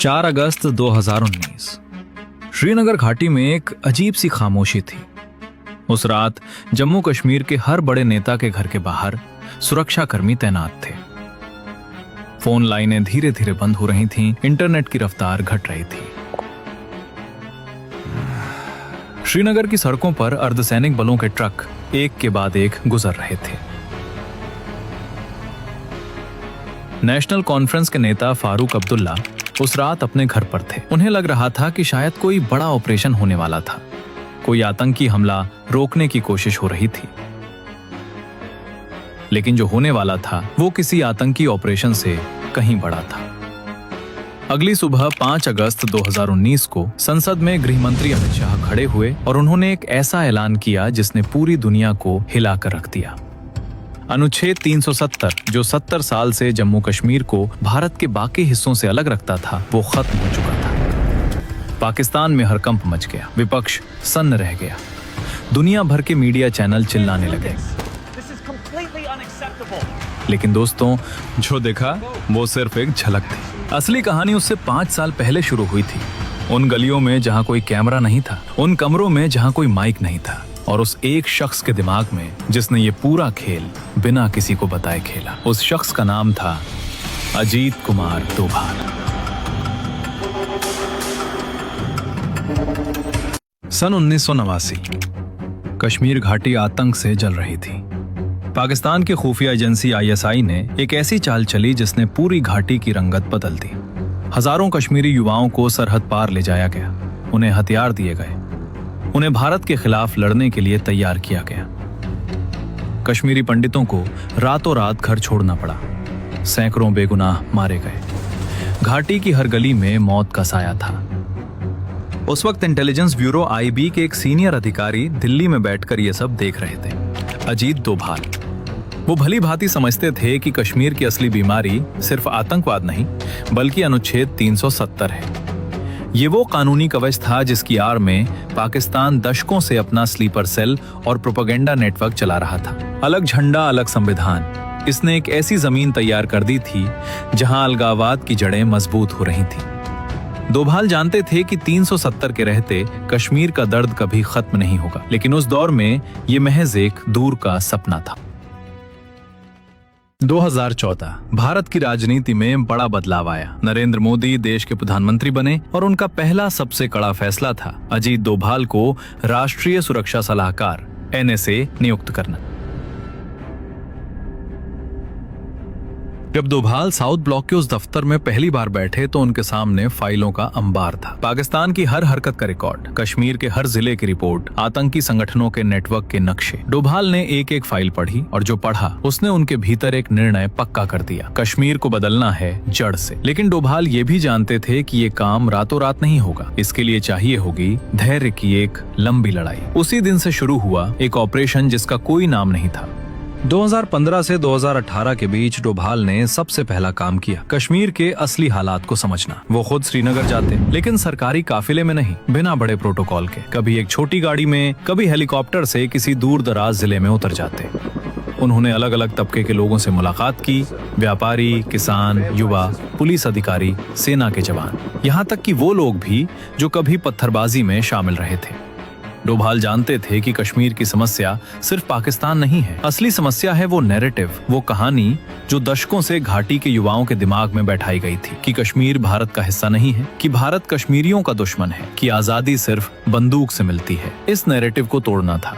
4 अगस्त 2019 श्रीनगर घाटी में एक अजीब सी खामोशी थी। उस रात जम्मू कश्मीर के हर बड़े नेता के घर के बाहर सुरक्षाकर्मी तैनात थे। फोन लाइनें धीरे धीरे बंद हो रही थीं, इंटरनेट की रफ्तार घट रही थी। श्रीनगर की सड़कों पर अर्धसैनिक बलों के ट्रक एक के बाद एक गुजर रहे थे। नेशनल कॉन्फ्रेंस के नेता फारूक अब्दुल्ला उस रात अपने घर पर थे। उन्हें लग रहा था कि शायद कोई बड़ा ऑपरेशन होने वाला था, कोई आतंकी हमला रोकने की कोशिश हो रही थी। लेकिन जो होने वाला था वो किसी आतंकी ऑपरेशन से कहीं बड़ा था। अगली सुबह 5 अगस्त 2019 को संसद में गृह मंत्री अमित शाह खड़े हुए और उन्होंने एक ऐसा ऐलान किया जिसने पूरी दुनिया को हिलाकर रख दिया। अनुच्छेद 370 जो 70 साल से जम्मू कश्मीर को भारत के बाकी हिस्सों से अलग रखता था, वो खत्म हो चुका था। पाकिस्तान में हड़कंप मच गया, विपक्ष सन्न रह गया, दुनिया भर के मीडिया चैनल चिल्लाने लगे। लेकिन दोस्तों, जो देखा वो सिर्फ एक झलक थी। असली कहानी उससे 5 साल पहले शुरू हुई थी। उन गलियों में जहां कोई कैमरा नहीं था, उन कमरों में जहां कोई माइक नहीं था, और उस एक शख्स के दिमाग में जिसने ये पूरा खेल बिना किसी को बताए खेला। उस शख्स का नाम था अजीत कुमार डोभाल। सन 1989 कश्मीर घाटी आतंक से जल रही थी। पाकिस्तान की खुफिया एजेंसी ISI ने एक ऐसी चाल चली जिसने पूरी घाटी की रंगत बदल दी। हजारों कश्मीरी युवाओं को सरहद पार ले जाया गया, उन्हें हथियार दिए गए, उन्हें भारत के खिलाफ लड़ने के लिए तैयार किया गया। कश्मीरी पंडितों को रातों रात घर छोड़ना पड़ा, सैकड़ों बेगुनाह मारे गए। घाटी की हर गली में मौत का साया था। उस वक्त इंटेलिजेंस ब्यूरो IB के एक सीनियर अधिकारी दिल्ली में बैठकर ये सब देख रहे थे, अजीत डोभाल। वो भली भांति समझते थे कि कश्मीर की असली बीमारी सिर्फ आतंकवाद नहीं बल्कि अनुच्छेद 370 है। ये वो कानूनी कवच था जिसकी आड़ में पाकिस्तान दशकों से अपना स्लीपर सेल और प्रोपेगेंडा नेटवर्क चला रहा था। अलग झंडा, अलग संविधान। इसने एक ऐसी जमीन तैयार कर दी थी जहां अलगाववाद की जड़ें मजबूत हो रही थीं। डोभाल जानते थे कि 370 के रहते कश्मीर का दर्द कभी खत्म नहीं होगा, लेकिन उस दौर में ये महज एक दूर का सपना था। 2014 भारत की राजनीति में बड़ा बदलाव आया। नरेंद्र मोदी देश के प्रधानमंत्री बने और उनका पहला सबसे कड़ा फैसला था अजीत डोभाल को राष्ट्रीय सुरक्षा सलाहकार NSA नियुक्त करना। जब डोभाल साउथ ब्लॉक के उस दफ्तर में पहली बार बैठे तो उनके सामने फाइलों का अंबार था। पाकिस्तान की हर हरकत का रिकॉर्ड, कश्मीर के हर जिले की रिपोर्ट, आतंकी संगठनों के नेटवर्क के नक्शे। डोभाल ने एक एक फाइल पढ़ी और जो पढ़ा उसने उनके भीतर एक निर्णय पक्का कर दिया, कश्मीर को बदलना है जड़ से। लेकिन डोभाल ये भी जानते थे कि ये काम रातों रात नहीं होगा, इसके लिए चाहिए होगी धैर्य की एक लंबी लड़ाई। उसी दिन से शुरू हुआ एक ऑपरेशन जिसका कोई नाम नहीं था। 2015 से 2018 के बीच डोभाल ने सबसे पहला काम किया कश्मीर के असली हालात को समझना। वो खुद श्रीनगर जाते, लेकिन सरकारी काफिले में नहीं, बिना बड़े प्रोटोकॉल के। कभी एक छोटी गाड़ी में, कभी हेलीकॉप्टर से किसी दूर दराज जिले में उतर जाते। उन्होंने अलग अलग तबके के लोगों से मुलाकात की, व्यापारी, किसान, युवा, पुलिस अधिकारी, सेना के जवान, यहाँ तक कि वो लोग भी जो कभी पत्थरबाजी में शामिल रहे थे। डोभाल जानते थे कि कश्मीर की समस्या सिर्फ पाकिस्तान नहीं है, असली समस्या है वो नैरेटिव, वो कहानी जो दशकों से घाटी के युवाओं के दिमाग में बैठाई गई थी कि कश्मीर भारत का हिस्सा नहीं है, कि भारत कश्मीरियों का दुश्मन है, कि आजादी सिर्फ बंदूक से मिलती है। इस नैरेटिव को तोड़ना था।